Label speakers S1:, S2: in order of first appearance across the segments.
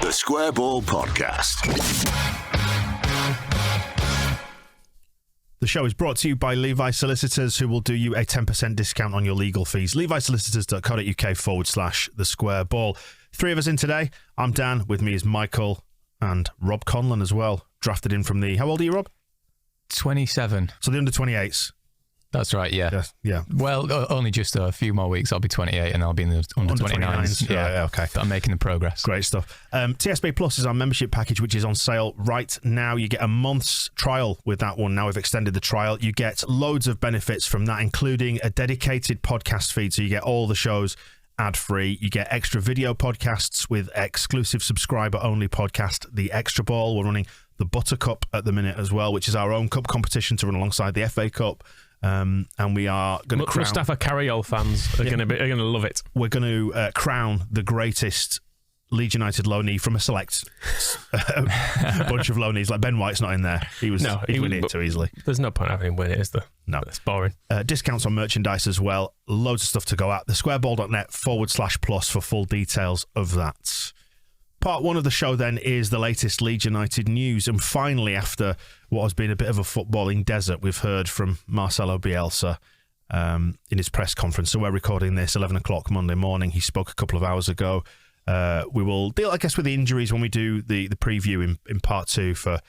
S1: The Square Ball Podcast.
S2: The show is brought to you by Levi Solicitors, who will do you a 10% discount on your legal fees. levisolicitors.co.uk/the square ball. Three of us in today. I'm Dan. With me is Michael and Rob Conlon as well. Drafted in from the... How old are you, Rob?
S3: 27.
S2: So the under 28s.
S3: That's right, yeah.
S2: Yeah.
S3: Well, only just a few more weeks. I'll be 28 and I'll be in the under 29s.
S2: Yeah, okay.
S3: But I'm making the progress.
S2: Great stuff. TSB Plus is our membership package, which is on sale right now. You get a month's trial with that one. Now we've extended the trial. You get loads of benefits from that, including a dedicated podcast feed. So you get all the shows ad-free. You get extra video podcasts with exclusive subscriber-only podcast, The Extra Ball. We're running the Butter Cup at the minute as well, which is our own cup competition to run alongside the FA Cup. And we are going to crown...
S4: Mustafa Carriol fans are going to love it. We're
S2: going to crown the greatest Leeds United loanee from a select bunch of loanees. Like Ben White's not in there. He'd win it too easily.
S4: There's no point having him win it, is there?
S2: No.
S4: It's boring.
S2: Discounts on merchandise as well. Loads of stuff to go at. thesquareball.net/plus for full details of that. Part one of the show then is the latest Leeds United news. And finally, after what has been a bit of a footballing desert, we've heard from Marcelo Bielsa in his press conference. So we're recording this 11 o'clock Monday morning. He spoke a couple of hours ago. We will deal, I guess, with the injuries when we do the preview in part two for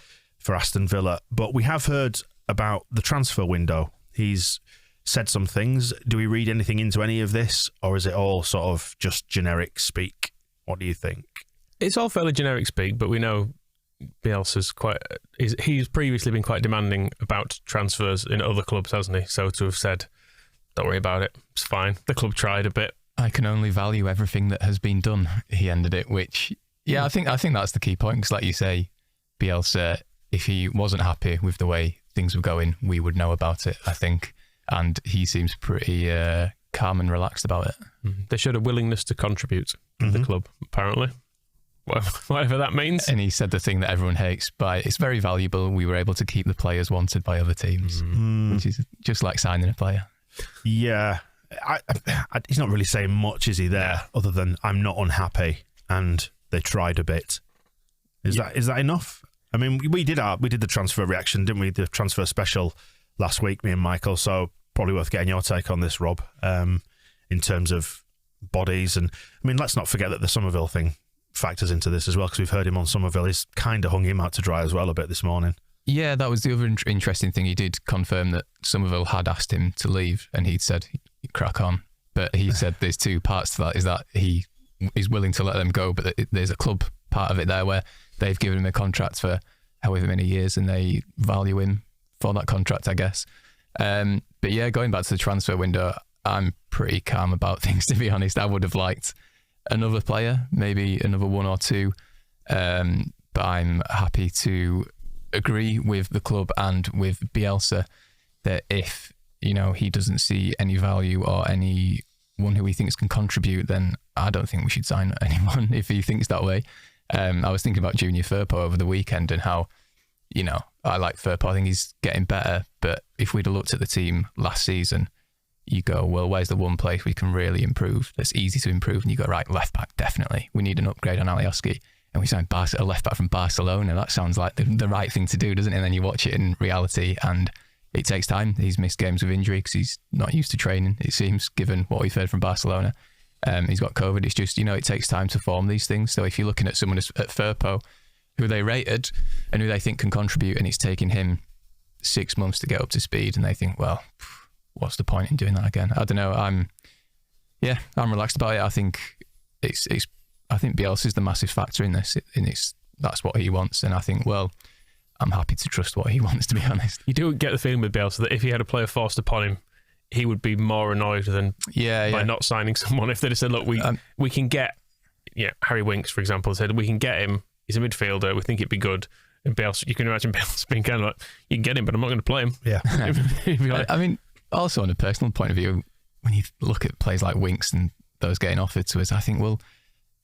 S2: Aston Villa. But we have heard about the transfer window. He's said some things. Do we read anything into any of this? Or is it all sort of just generic speak? What do you think?
S4: It's all fairly generic speak, but we know Bielsa's he's previously been quite demanding about transfers in other clubs, hasn't he? So to have said, don't worry about it, it's fine. The club tried a bit.
S3: I can only value everything that has been done, he ended it, which, I think that's the key point, because like you say, Bielsa, if he wasn't happy with the way things were going, we would know about it, I think. And he seems pretty calm and relaxed about it.
S4: They showed a willingness to contribute to the club, apparently. Whatever that means.
S3: And he said the thing that everyone hates, but it's very valuable. We were able to keep the players wanted by other teams, which is just like signing a player.
S2: Yeah. He's not really saying much, is he, there, other than I'm not unhappy and they tried a bit. Is that enough? I mean, we did the transfer reaction, didn't we? The transfer special last week, me and Michael, so probably worth getting your take on this, Rob, in terms of bodies. And I mean, let's not forget that the Summerville thing factors into this as well, because we've heard him on Summerville. He's kind of hung him out to dry as well a bit this morning.
S3: Yeah, that was the other interesting thing. He did confirm that Summerville had asked him to leave, and he'd said, crack on. But he said there's two parts to that, is that he is willing to let them go, but there's a club part of it there where they've given him a contract for however many years and they value him for that contract, I guess. But yeah, going back to the transfer window, I'm pretty calm about things, to be honest. I would have liked another player, maybe another one or two, but I'm happy to agree with the club and with Bielsa that if he doesn't see any value or anyone who he thinks can contribute, then I don't think we should sign anyone if he thinks that way. I was thinking about Junior Firpo over the weekend and how, I like Firpo. I think he's getting better, but if we'd have looked at the team last season, you go, well, where's the one place we can really improve that's easy to improve? And you go, right, left back, definitely. We need an upgrade on Alioski. And we signed a left back from Barcelona. That sounds like the right thing to do, doesn't it? And then you watch it in reality and it takes time. He's missed games with injury because he's not used to training, it seems, given what we've heard from Barcelona. He's got COVID. It's just, it takes time to form these things. So if you're looking at someone at Firpo, who they rated and who they think can contribute, and it's taking him 6 months to get up to speed, and they think, well, what's the point in doing that again? I don't know. I'm relaxed about it. I think I think Bielsa is the massive factor in this. That's what he wants, and I think, well, I'm happy to trust what he wants, to be honest.
S4: You do get the feeling with Bielsa that if he had a player forced upon him, he would be more annoyed than by not signing someone. If they'd have said, look, we can get Harry Winks, for example, said we can get him. He's a midfielder. We think it'd be good. And Bielsa, you can imagine Bielsa being kind of like, you can get him, but I'm not going to play him.
S2: Yeah.
S4: Like,
S3: I mean, also on a personal point of view, when you look at players like Winks and those getting offered to us, I think, well,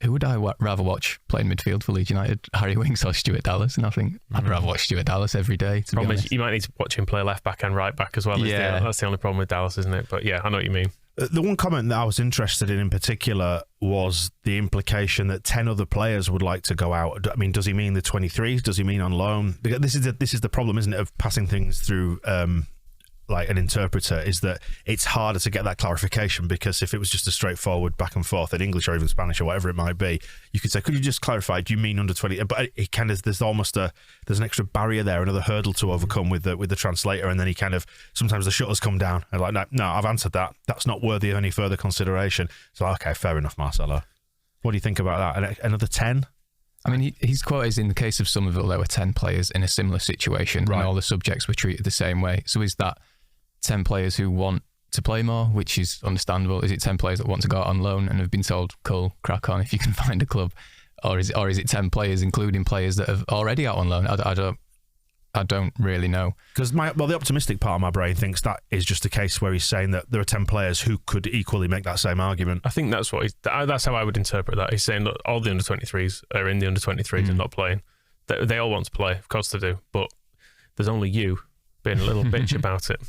S3: who would I rather watch playing midfield for Leeds United, Harry Winks or Stuart Dallas? And I think I'd rather watch Stuart Dallas every day,
S4: problem is you might need to watch him play left back and right back as well. That's the only problem with Dallas, isn't it? But yeah, I know what you mean.
S2: The one comment that I was interested in particular was the implication that 10 other players would like to go out. I mean, does he mean the 23s? Does he mean on loan? Because this is the problem, isn't it, of passing things through like an interpreter, is that it's harder to get that clarification, because if it was just a straightforward back and forth in English or even Spanish or whatever it might be, you could say, could you just clarify, do you mean under 20? But it kind of, there's an extra barrier there, another hurdle to overcome with the translator, and then he kind of, sometimes the shutters come down and like, no, I've answered that, that's not worthy of any further consideration. So okay, fair enough, Marcelo. What do you think about that? Another 10?
S3: I mean, his quote is, in the case of Summerville, there were 10 players in a similar situation, right, and all the subjects were treated the same way. So is that 10 players who want to play more, which is understandable? Is it 10 players that want to go out on loan and have been told, cool, crack on if you can find a club? Or is it 10 players, including players that have already out on loan? I don't really know. Because
S2: the optimistic part of my brain thinks that is just a case where he's saying that there are 10 players who could equally make that same argument.
S4: I think that's how I would interpret that. He's saying, look, all the under-23s are in the under-23s and not playing. They all want to play, of course they do, but there's only you being a little bitch about it.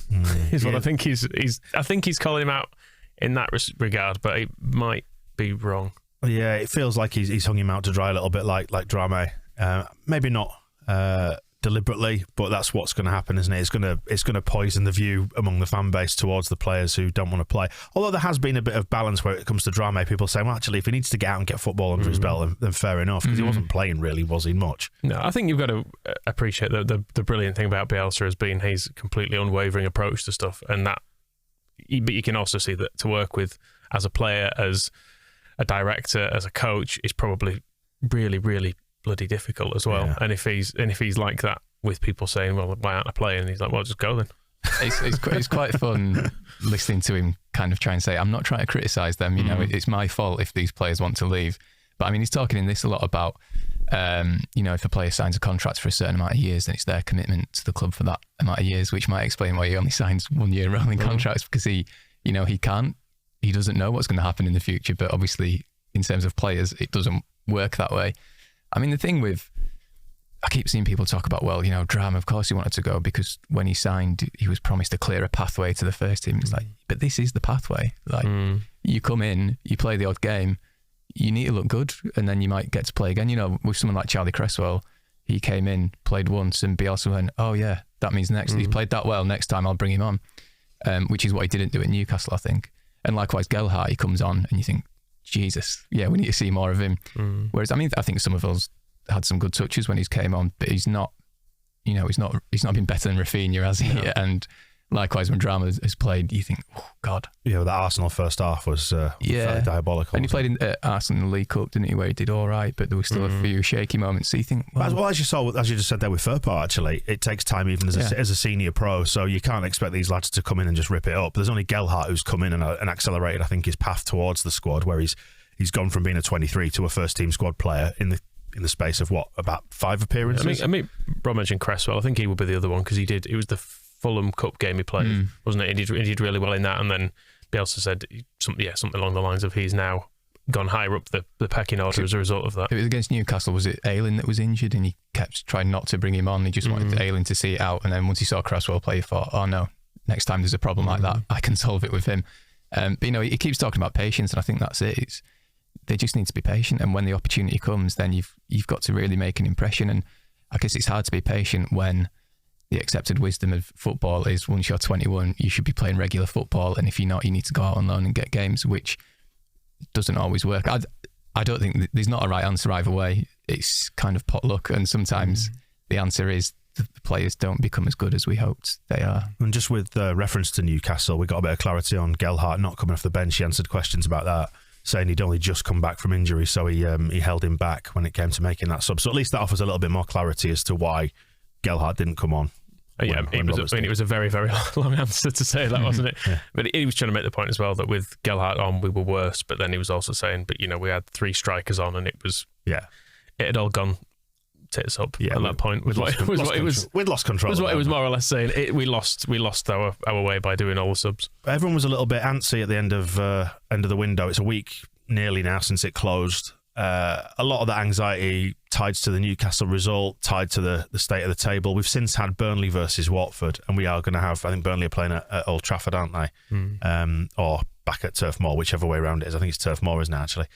S4: Is what I think I think he's calling him out in that regard, but it might be wrong.
S2: Yeah, it feels like he's hung him out to dry a little bit, like Drame. Maybe not deliberately, but that's what's going to happen, isn't it? It's going to poison the view among the fan base towards the players who don't want to play. Although there has been a bit of balance where it comes to Drame. People say, well, actually, if he needs to get out and get football under his belt, then fair enough, because he wasn't playing really, was he, much?
S4: No, I think you've got to appreciate the brilliant thing about Bielsa has been his completely unwavering approach to stuff, and that. But you can also see that to work with as a player, as a director, as a coach, is probably really, really bloody difficult as well. Yeah. And if he's like that with people saying, well, why aren't I playing? And he's like, well, just go then.
S3: It's quite fun listening to him kind of try and say, I'm not trying to criticise them, it's my fault if these players want to leave. But I mean, he's talking in this a lot about, if a player signs a contract for a certain amount of years, then it's their commitment to the club for that amount of years, which might explain why he only signs 1 year rolling contracts, because he doesn't know what's going to happen in the future. But obviously, in terms of players, it doesn't work that way. I mean, the thing I keep seeing people talk about, well, Drame, of course he wanted to go, because when he signed, he was promised a clearer pathway to the first team. It's like, but this is the pathway. Like, you come in, you play the odd game, you need to look good, and then you might get to play again. With someone like Charlie Cresswell, he came in, played once, and Bielsa went, oh yeah, that means he's played that well, next time I'll bring him on, which is what he didn't do at Newcastle, I think. And likewise, Gelhardt, he comes on, and you think, Jesus, yeah, we need to see more of him. Whereas, I think Summerville's had some good touches when he's came on, but he's not been better than Rafinha, has he? No. And likewise, when Drame has played, you think, oh God.
S2: Yeah, that Arsenal first half was fairly diabolical.
S3: And he played in Arsenal in the League Cup, didn't he, where he did all right, but there was still a few shaky moments. So you think,
S2: well, as you just said there with Firpo, actually, it takes time even as a senior pro, so you can't expect these lads to come in and just rip it up. There's only Gelhardt who's come in and accelerated, I think, his path towards the squad, where he's gone from being a 23 to a first team squad player in the space of about 5 appearances.
S4: I mean, Rob mentioned Cresswell. I think he would be the other one, because it was the Fulham Cup game he played, wasn't it? He did really well in that, and then Bielsa said something along the lines of he's now gone higher up the pecking order as a result of that.
S3: It was against Newcastle. Was it Ayling that was injured, and he kept trying not to bring him on? He just wanted Ayling to see it out, and then once he saw Cresswell play, he thought, oh no, next time there's a problem like that, I can solve it with him. But he keeps talking about patience, and I think that's it. They just need to be patient, and when the opportunity comes, then you've got to really make an impression. And I guess it's hard to be patient when the accepted wisdom of football is, once you're 21, you should be playing regular football, and if you're not, you need to go out on loan and get games, which doesn't always work. I don't think there's not a right answer either way. It's kind of pot luck, and sometimes the answer is the players don't become as good as we hoped they are.
S2: And just with reference to Newcastle, we got a bit of clarity on Gelhardt not coming off the bench. He answered questions about that, saying he'd only just come back from injury, so he held him back when it came to making that sub. So at least that offers a little bit more clarity as to why Gelhardt didn't come on.
S4: It was a very, very long answer to say that, wasn't it? Yeah. But he was trying to make the point as well that with Gelhardt on, we were worse. But then he was also saying, but we had 3 strikers on, and it had all gone tits up at that point. We'd lost control. Was what it was more or less saying. We lost our way by doing all the subs.
S2: Everyone was a little bit antsy at the end of the window. It's a week nearly now since it closed. A lot of that anxiety tied to the Newcastle result, tied to the state of the table. We've since had Burnley versus Watford, and we are going to have, I think Burnley are playing at Old Trafford, aren't they? Or back at Turf Moor, whichever way around it is. I think it's Turf Moor, isn't it, actually?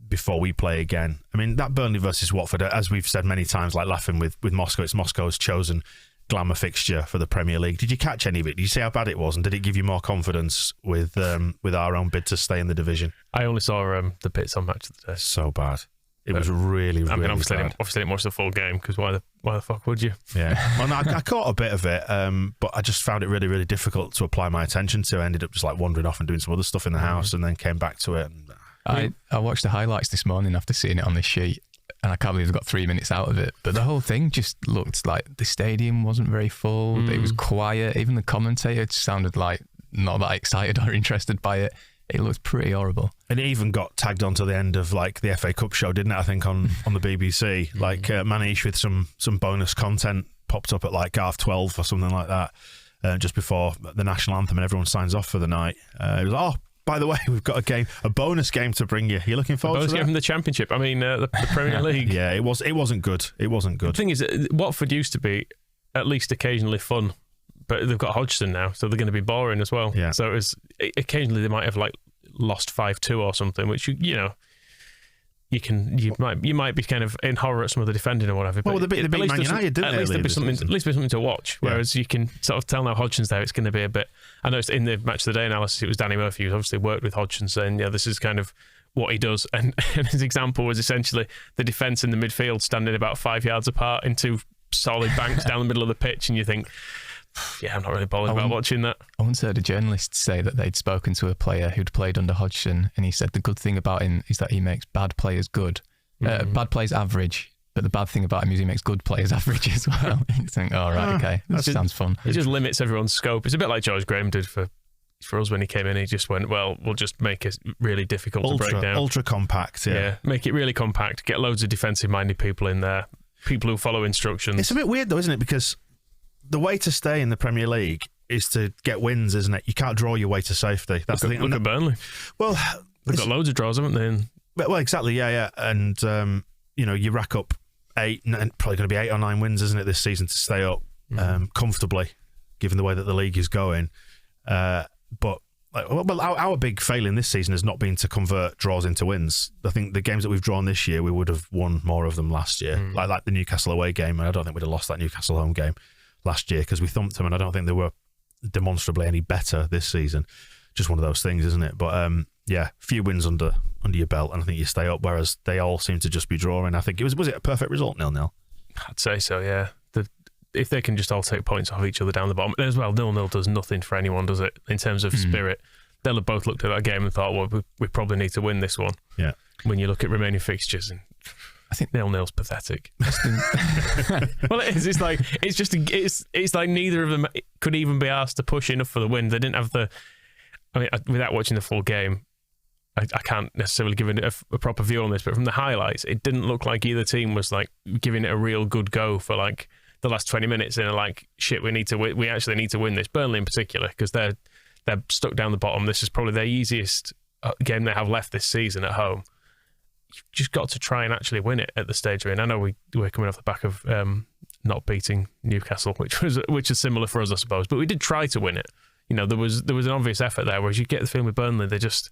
S2: Before we play again. I mean, that Burnley versus Watford, as we've said many times, like laughing with Moscow, it's Moscow's chosen glamour fixture for the Premier League. Did you catch any of it? Did you see how bad it was? And did it give you more confidence with our own bid to stay in the division?
S4: I only saw the bits on Match of the Day.
S2: So bad. It was really, really
S4: obviously
S2: bad.
S4: Obviously didn't watch the full game, because why the fuck would you?
S2: Yeah. Well, no, I caught a bit of it, but I just found it really, really difficult to apply my attention to. I ended up just like wandering off and doing some other stuff in the house, and then came back to it. And,
S3: I watched the highlights this morning after seeing it on this sheet, and I can't believe I got 3 minutes out of it. But the whole thing just looked like the stadium wasn't very full. It was quiet. Even the commentator sounded like not that excited or interested by it. It looked pretty horrible. And
S2: it even got tagged onto the end of like the FA Cup show, didn't it? I think on the BBC. Like Manish with some bonus content popped up at like 12:30 or something like that, just before the national anthem, and everyone signs off for the night. It was like, by the way, we've got a bonus game to bring you. You're looking forward to that?
S4: Bonus game from the Championship. I mean, the Premier League.
S2: Yeah, it wasn't good. It wasn't good.
S4: The thing is, Watford used to be at least occasionally fun, but they've got Hodgson now, so they're going to be boring as well.
S2: Yeah.
S4: So it was occasionally they might have like lost 5-2 or something, which you might be kind of in horror at some of the defending or whatever.
S2: Well, they beat Man United, didn't they?
S4: At least there's something to watch. Whereas you can sort of tell now Hodgson's there, it's going to be a bit. I noticed in the Match of the Day analysis, it was Danny Murphy who's obviously worked with Hodgson, saying, yeah, this is kind of what he does. And his example was essentially the defence in the midfield standing about 5 yards apart in two solid banks down the middle of the pitch, and you think, yeah, I'm not really bothered about watching that.
S3: I once heard a journalist say that they'd spoken to a player who'd played under Hodgson, and he said the good thing about him is that he makes bad players good. Bad players average, but the bad thing about him is he makes good players average as well. You think, oh, right, okay, that sounds fun.
S4: It just limits everyone's scope. It's a bit like George Graham did for us when he came in. He just went, well, we'll just make it really difficult to break down.
S2: Ultra compact, yeah.
S4: Make it really compact, get loads of defensive-minded people in there, people who follow instructions.
S2: It's a bit weird though, isn't it? Because the way to stay in the Premier League is to get wins, isn't it? You can't draw your way to probably
S4: That's the thing. Look at Burnley.
S2: Well,
S4: they've got loads of draws, haven't they?
S2: Well, exactly, yeah. And, you rack up 8, and probably going to be 8 or 9 wins, isn't it, this season to stay up comfortably, given the way that the league is going. But our big failing this season has not been to convert draws into wins. I think the games that we've drawn this year, we would have won more of them last year. Like the Newcastle away game, and I don't think we'd have lost that Newcastle home game last year because we thumped them, and I don't think they were demonstrably any better this season. Just one of those things, isn't it? But few wins under your belt, and I think you stay up, whereas they all seem to just be drawing. I think was it a perfect result, 0-0?
S4: I'd say so, yeah. If they can just all take points off each other down the bottom as well, 0-0 does nothing for anyone, does it? In terms of spirit, they'll have both looked at that game and thought, well, we probably need to win this one.
S2: Yeah.
S4: When you look at remaining fixtures, and I think 0-0's pathetic. Well, it is. It's like neither of them could even be asked to push enough for the win. They didn't have the. I mean, without watching the full game, I can't necessarily give it a proper view on this. But from the highlights, it didn't look like either team was like giving it a real good go for like the last 20 minutes. And like, shit, we actually need to win this. Burnley in particular, because they're stuck down the bottom. This is probably their easiest game they have left this season at home. You've just got to try and actually win it at the stage we're in. I know we're coming off the back of not beating Newcastle, which is similar for us, I suppose. But we did try to win it. There was an obvious effort there, whereas you get the feeling with Burnley, they're just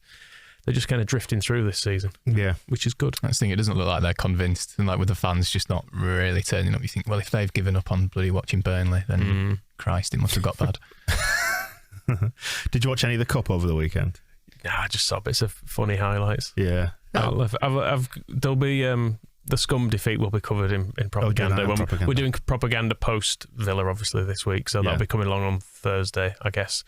S4: kind of drifting through this season.
S2: Yeah,
S4: which is good.
S3: That's the thing, it doesn't look like they're convinced, and like with the fans just not really turning up, you think, well, if they've given up on bloody watching Burnley, then Christ, it must have got bad.
S2: Did you watch any of the Cup over the weekend?
S4: Nah, I just saw bits of funny highlights.
S2: Yeah.
S4: There'll be the Scum defeat will be covered in propaganda. We're doing propaganda post Villa, obviously, this week, so that'll be coming along on Thursday, I guess,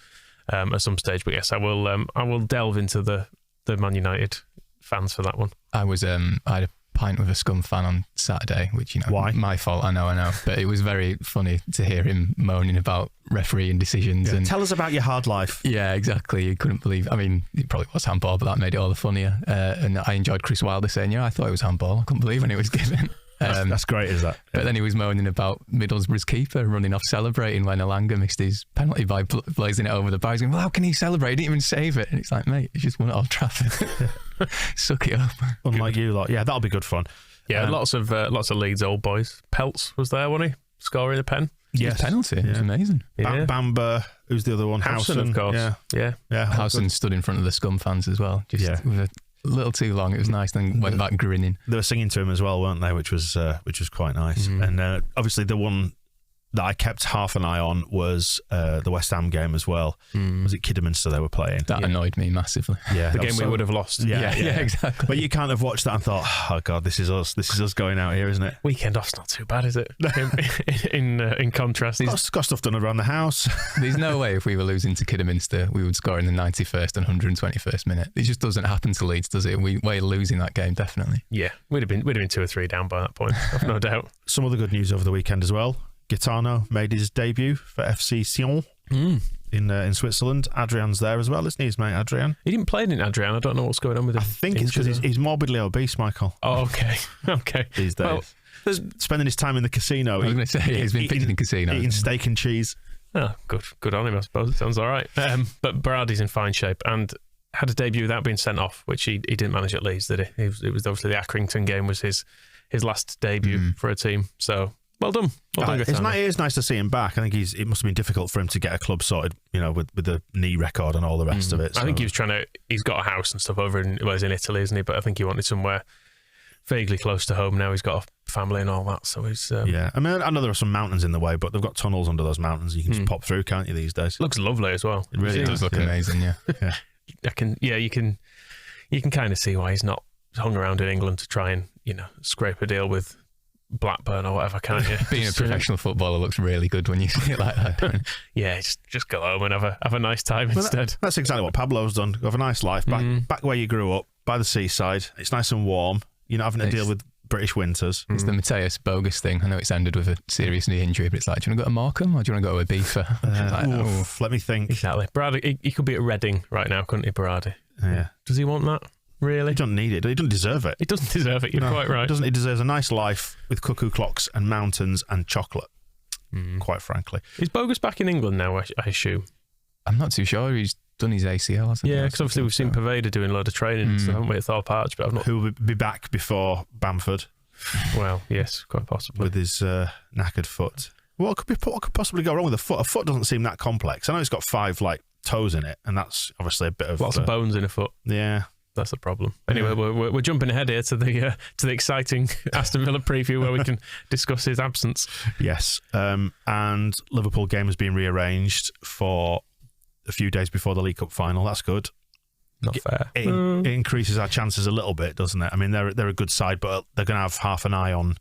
S4: at some stage. But yes, I will delve into the Man United fans for that one.
S3: I had a pint with a Scum fan on Saturday, which,
S2: why?
S3: My fault, I know, but it was very funny to hear him moaning about refereeing decisions.
S2: Yeah.
S3: And
S2: tell us about your hard life.
S3: Yeah, exactly. You couldn't believe. I mean, it probably was handball, but that made it all the funnier. And I enjoyed Chris Wilder saying, "Yeah, I thought it was handball. I couldn't believe when it was given."
S2: That's great, is that?
S3: But then he was moaning about Middlesbrough's keeper running off celebrating when Elanga missed his penalty by blazing it over the bar. He's going, well, how can he celebrate? He didn't even save it. And it's like, mate, he just won it Old Trafford. Suck it up.
S2: Unlike you lot. Yeah, that'll be good fun.
S4: Yeah, lots of Leeds old boys. Peltz was there, wasn't he? Scoring a pen.
S3: Yes. Penalty. Yeah. It was amazing.
S2: Bamba, Who's the other one?
S4: Howson, of course. Yeah.
S3: Howson stood in front of the Scum fans as well. With a little too long. It was nice. Then went back grinning.
S2: They were singing to him as well, weren't they? Which was quite nice. And obviously the one that I kept half an eye on was the West Ham game as well. Was it Kidderminster they were playing?
S3: That annoyed me massively.
S2: Yeah,
S4: the game we would have lost.
S2: Yeah,
S3: exactly.
S2: But you kind of watched that and thought, oh God, this is us. This is us going out here, isn't it?
S4: Weekend off's not too bad, is it? in contrast,
S2: got stuff done around the house.
S3: There's no way if we were losing to Kidderminster, we would score in the 91st and 121st minute. It just doesn't happen to Leeds, does it? We're losing that game, definitely.
S4: Yeah, we'd have been 2 or 3 down by that point. I've no doubt.
S2: Some other good news over the weekend as well. Gitano made his debut for FC Sion in Switzerland. Adrian's there as well, isn't he? His mate Adrian.
S4: He didn't play in Adrian. I don't know what's going on with him.
S2: I think it's because he's morbidly obese, Michael.
S4: Oh, okay.
S2: These days. Well, spending his time in the casino.
S3: I was going to say, he's been picking in casinos.
S2: Eating steak and cheese.
S4: Oh, good on him, I suppose. It sounds all right. But Berardi's in fine shape and had a debut without being sent off, which he didn't manage at Leeds, did he? It was obviously the Accrington game was his last debut for a team. So... Well done.
S2: It is nice to see him back. I think it must have been difficult for him to get a club sorted, with the knee record and all the rest of it. So.
S4: I think he's got a house and stuff he's in Italy, isn't he? But I think he wanted somewhere vaguely close to home now. He's got a family and all that. So he's...
S2: Yeah. I mean, I know there are some mountains in the way, but they've got tunnels under those mountains. You can just pop through, can't you, these days?
S4: Looks lovely as well.
S2: It really
S3: does look amazing, yeah.
S4: You can kind of see why he's not hung around in England to try and, scrape a deal with Blackburn or whatever, can't you?
S3: Being a professional footballer looks really good when you see it like that.
S4: Yeah, just go home and have a nice time instead.
S2: That's exactly what Pablo's done. Have a nice life back where you grew up, by the seaside. It's nice and warm. You're not having to deal with British winters.
S3: It's the Mateus Bogus thing. I know it's ended with a serious knee injury, but it's like, do you want to go to Morecambe or do you want to go to Ibiza?
S2: Let me think.
S4: Exactly. Berardi, he could be at Reading right now, couldn't he, Berardi?
S2: Yeah.
S4: Does he want that? Really?
S2: He doesn't need it. He doesn't deserve it.
S4: He doesn't deserve it. You're quite right.
S2: He deserves a nice life with cuckoo clocks and mountains and chocolate, quite frankly.
S4: Is Bogus back in England now, I assume?
S3: I'm not too sure. He's done his ACL, hasn't he?
S4: Yeah, because obviously we've seen Pervader doing a load of training, so haven't we, at Thorpe Arch? But who
S2: will be back before Bamford?
S4: Well, yes, quite possibly.
S2: With his knackered foot. What could possibly go wrong with a foot? A foot doesn't seem that complex. I know it's got 5 toes in it, and that's obviously a bit of...
S4: Lots of bones in a foot.
S2: Yeah.
S4: That's the problem. Anyway, we're jumping ahead here to the exciting Aston Villa preview where we can discuss his absence.
S2: Yes, and Liverpool game has been rearranged for a few days before the League Cup final. That's good.
S4: Not fair.
S2: It increases our chances a little bit, doesn't it? I mean, they're a good side, but they're going to have half an eye on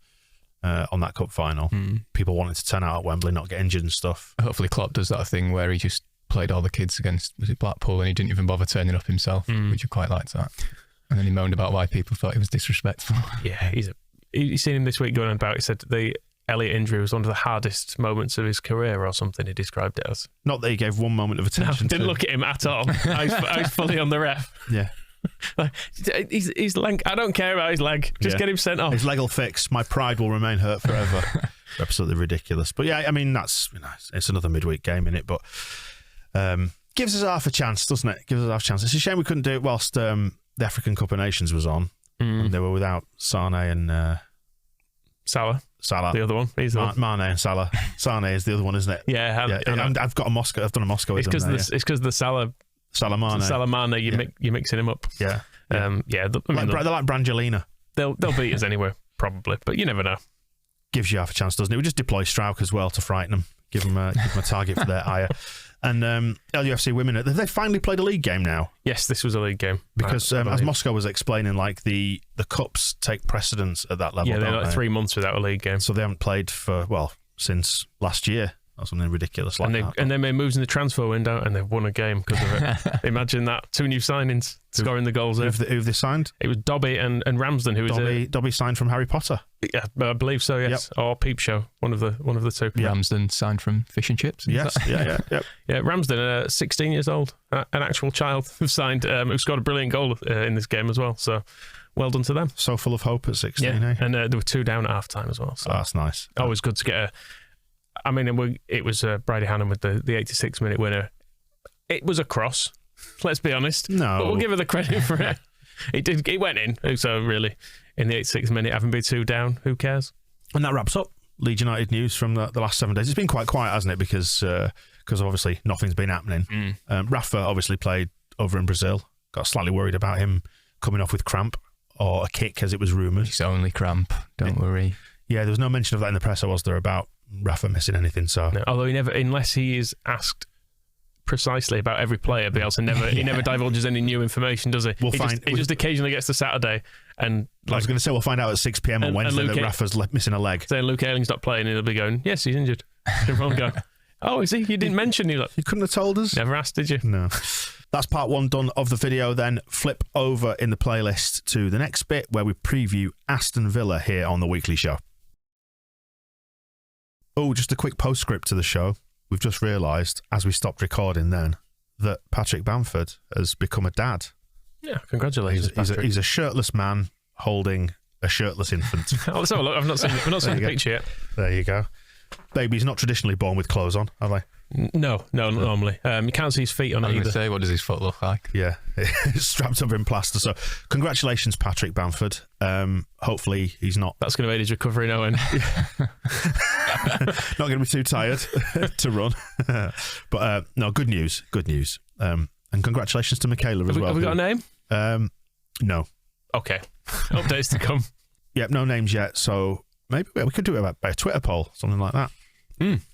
S2: that cup final. People wanting to turn out at Wembley, not get injured and stuff.
S3: Hopefully, Klopp does that thing where he just played all the kids against, was it Blackpool, and he didn't even bother turning up himself, which I quite liked that. And then he moaned about why people thought he was disrespectful.
S4: Yeah, you've seen him this week going on about, he said the Elliott injury was one of the hardest moments of his career or something, he described it as.
S2: Not that he gave one moment of attention to.
S4: Didn't look at him at all. I was fully on the ref.
S2: Yeah.
S4: His leg, I don't care about his leg, just get him sent off.
S2: His leg will fix, my pride will remain hurt forever. Absolutely ridiculous. But yeah, I mean, that's, it's another midweek game, innit? But gives us half a chance, doesn't it? Gives us half a chance. It's a shame we couldn't do it whilst the African Cup of Nations was on. And they were without Sane and
S4: Salah.
S2: The
S4: other one. He's the one.
S2: Mane and Salah. Sane is the other one, isn't it?
S4: Yeah.
S2: I've got a Moscow. I've done a Moscow.
S4: It's because the Salah Mane. You're mixing him up.
S2: Yeah.
S4: They're
S2: like Brangelina.
S4: They'll beat us anyway, probably. But you never know.
S2: Gives you half a chance, doesn't it? We just deploy Strauch as well to frighten them. Give them a target for their ire. And LUFC women, have they finally played a league game now?
S4: Yes, this was a league game.
S2: Because as Moscow was explaining, the cups take precedence at that level.
S4: Yeah, they're 3 months without a league game.
S2: So they haven't played since last year or something ridiculous like that.
S4: And they made moves in the transfer window and they've won a game because of it. Imagine that. 2 new signings, scoring the goals there.
S2: Who've they signed?
S4: It was Dobby and Ramsden, who was
S2: Dobby signed from Harry Potter.
S4: Yeah, I believe so, yes. Yep. Or Peep Show, one of the two.
S3: Yeah. Ramsden signed from Fish and Chips.
S2: Yes, yeah.
S4: Yeah, Ramsden, 16 years old, an actual child who signed, who scored a brilliant goal in this game as well. So well done to them.
S2: So full of hope at 16,
S4: yeah. And there were 2 down at half time as well. So
S2: that's nice.
S4: Always good to get it was Brady Hannon with the 86-minute winner. It was a cross, let's be honest.
S2: No.
S4: But we'll give her the credit for it. It went in. So really, in the 86th minute, having been 2 down, who cares?
S2: And that wraps up Leeds United news from the last 7 days. It's been quite quiet, hasn't it? Because because obviously nothing's been happening. Rafa obviously played over in Brazil. Got slightly worried about him coming off with cramp or a kick, as it was rumoured.
S3: It's only cramp. Don't worry.
S2: Yeah, there was no mention of that in the press, was there, about Rafa missing anything? So,
S4: no, although he never, unless he is asked precisely about every player, Bielsa he never divulges any new information, does he? He just occasionally gets to Saturday, and
S2: I was going to say we'll find out at 6 p.m. on Wednesday that Rafa's missing a leg.
S4: Saying Luke Ayling's not playing, and he'll be going, yes, he's injured. Everyone go, oh, is he? You didn't mention him.
S2: You couldn't have told us.
S4: Never asked, did you?
S2: No. That's part one done of the video. Then flip over in the playlist to the next bit where we preview Aston Villa here on the weekly show. Oh, just a quick postscript to the show. We've just realised, as we stopped recording then, that Patrick Bamford has become a dad.
S4: Yeah, congratulations, Patrick.
S2: He's a shirtless man holding a shirtless infant.
S4: Let's have a look. I've not seen the picture yet.
S2: There you go. Babies not traditionally born with clothes on, are they?
S4: No, not normally. You can't see his feet on it either.
S3: Say, what does his foot look like?
S2: Yeah, strapped over in plaster. So, congratulations, Patrick Bamford. Hopefully, he's not.
S4: That's going to aid his recovery now.
S2: Not going to be too tired to run. But no, good news. Good news. And congratulations to Michaela as well.
S4: Have we got a name?
S2: No.
S4: Okay. Updates to come.
S2: Yep, no names yet. So maybe we could do it by a Twitter poll, something like that.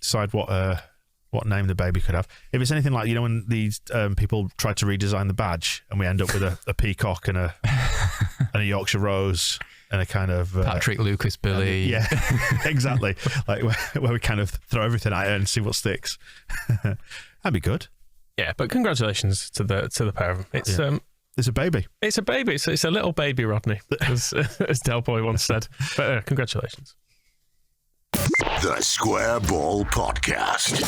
S2: Decide what name the baby could have. If it's anything like, when these people try to redesign the badge and we end up with a peacock and a Yorkshire Rose and a kind of
S3: Patrick Lucas Billy.
S2: Yeah, exactly. Like where we kind of throw everything at it and see what sticks. That'd be good.
S4: Yeah, but congratulations to the pair of them. It's
S2: a baby.
S4: It's a baby. It's a little baby, Rodney, as Del Boy once said. But congratulations.
S1: The Square Ball Podcast.